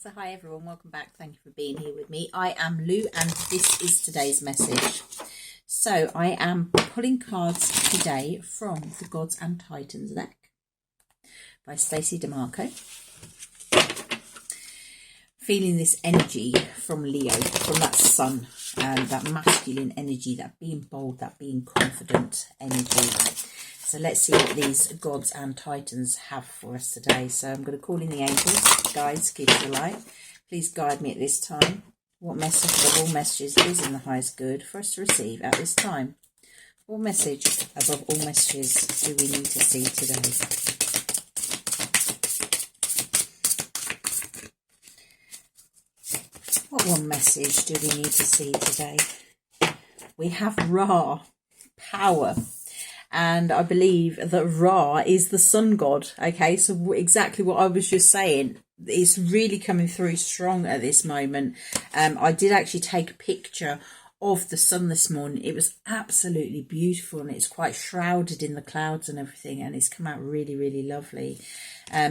So hi everyone, welcome back. Thank you for being here with me. I am Lou and this is today's message. So I am pulling cards today from the Gods and Titans deck by Stacey DeMarco. Feeling this energy from Leo, from that sun, that masculine energy, that being bold, that being confident energy. So let's see what these Gods and Titans have for us today. So I'm going to call in the angels, guides, gifts of light. Please guide me at this time. What message of all messages is in the highest good for us to receive at this time? What message above all messages do we need to see today? What one message do we need to see today? We have Ra, power. And I believe that Ra is the sun god. Okay, so exactly what I was just saying. It's really coming through strong at this moment. I did actually take a picture of the sun this morning. It was absolutely beautiful and it's quite shrouded in the clouds and everything. And it's come out really, really lovely. I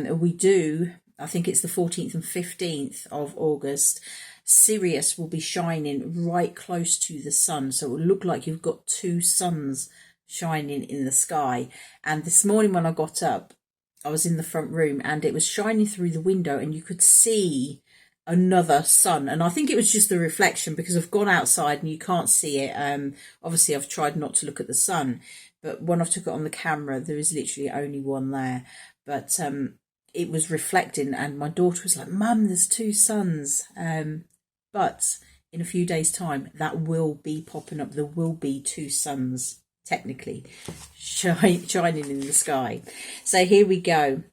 think it's the 14th and 15th of August. Sirius will be shining right close to the sun. So it will look like you've got two suns shining in the sky. And this morning when I got up, I was in the front room and it was shining through the window and you could see another sun. And I think it was just the reflection because I've gone outside and you can't see it. Obviously I've tried not to look at the sun, but when I took it on the camera, there is literally only one there. But it was reflecting and my daughter was like, "Mum, there's two suns." But in a few days' time, that will be popping up. There will be two suns, technically, shining in the sky. So here we go.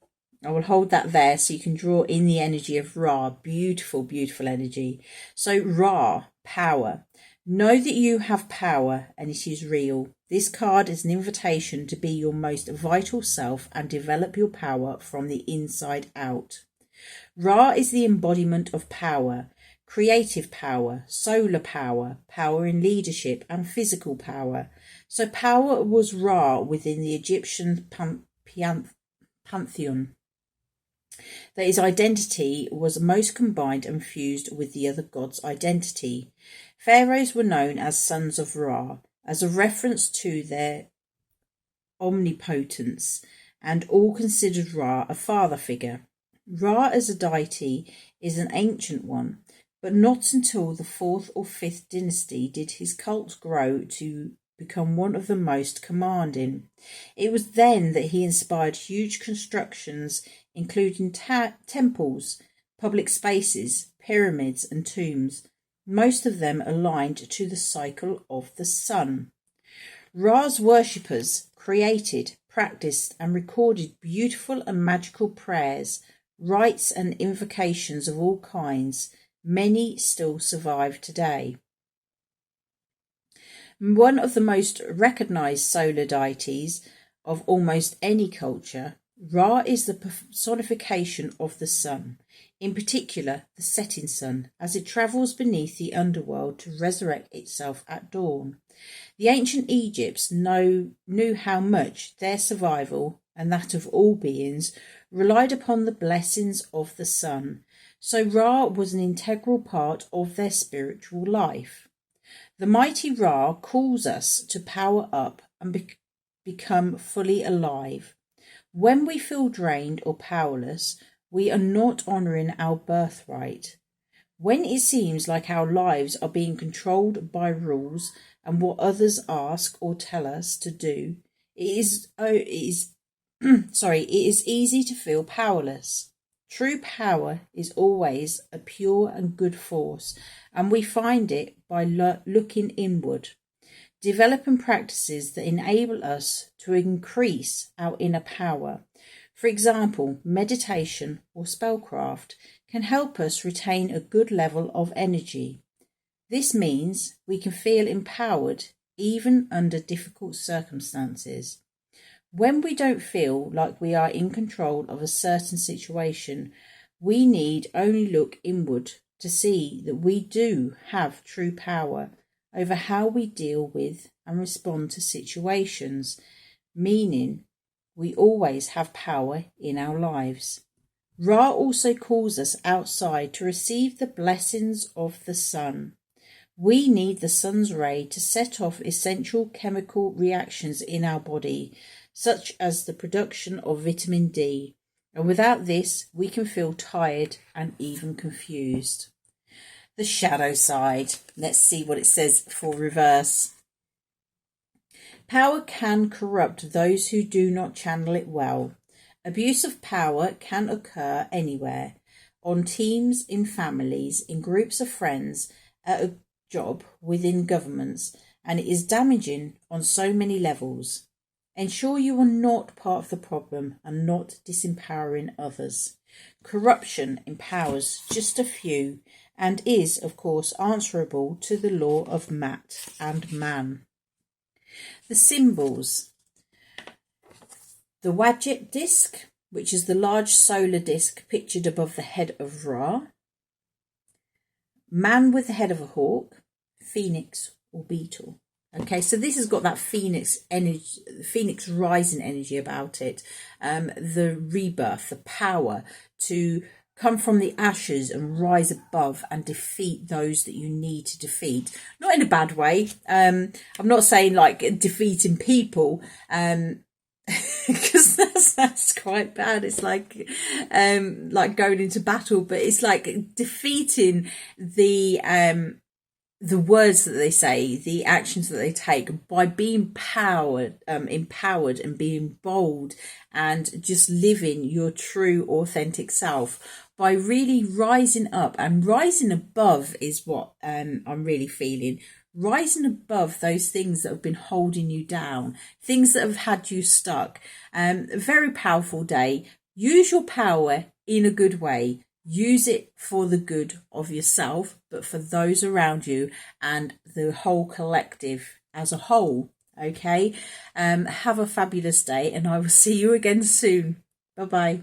I will hold that there so you can draw in the energy of Ra. Beautiful, beautiful energy. So Ra, power. Know that you have power and it is real. This card is an invitation to be your most vital self and develop your power from the inside out. Ra is the embodiment of power. Creative power, solar power, power in leadership and physical power. So power was Ra within the Egyptian pantheon. That his identity was most combined and fused with the other gods' identity. Pharaohs were known as sons of Ra, as a reference to their omnipotence, and all considered Ra a father figure. Ra as a deity is an ancient one, but not until the 4th or 5th dynasty did his cult grow to become one of the most commanding. It was then that he inspired huge constructions, including temples, public spaces, pyramids and tombs, most of them aligned to the cycle of the sun. Ra's worshippers created, practiced and recorded beautiful and magical prayers, rites and invocations of all kinds. Many still survive today. One of the most recognized solar deities of almost any culture, Ra is the personification of the sun, in particular the setting sun, as it travels beneath the underworld to resurrect itself at dawn. The ancient Egypts knew how much their survival, and that of all beings, relied upon the blessings of the sun. So Ra was an integral part of their spiritual life. The mighty Ra calls us to power up and become fully alive. When we feel drained or powerless, we are not honouring our birthright. When it seems like our lives are being controlled by rules and what others ask or tell us to do, it is easy to feel powerless. True power is always a pure and good force, and we find it by looking inward, developing practices that enable us to increase our inner power. For example, meditation or spellcraft can help us retain a good level of energy. This means we can feel empowered even under difficult circumstances. When we don't feel like we are in control of a certain situation, we need only look inward to see that we do have true power over how we deal with and respond to situations, meaning we always have power in our lives. Ra also calls us outside to receive the blessings of the sun. We need the sun's ray to set off essential chemical reactions in our body, such as the production of vitamin D. And without this, we can feel tired and even confused. The shadow side. Let's see what it says for reverse. Power can corrupt those who do not channel it well. Abuse of power can occur anywhere, on teams, in families, in groups of friends, at a job, within governments, and it is damaging on so many levels. Ensure you are not part of the problem and not disempowering others. Corruption empowers just a few and is, of course, answerable to the law of Mat and Man. The symbols. The Wadjet disc, which is the large solar disc pictured above the head of Ra. Man with the head of a hawk, phoenix or beetle. Okay, so this has got that phoenix energy, phoenix rising energy about it. The rebirth, the power to come from the ashes and rise above and defeat those that you need to defeat. Not in a bad way. I'm not saying like defeating people, because that's quite bad. It's like going into battle, but it's like defeating the words that they say, the actions that they take, by being empowered and being bold and just living your true authentic self, by really rising up and rising above is what I'm really feeling. Rising above those things that have been holding you down, things that have had you stuck. A very powerful day. Use your power in a good way. Use it for the good of yourself, but for those around you and the whole collective as a whole. Okay. Have a fabulous day, and I will see you again soon. Bye bye.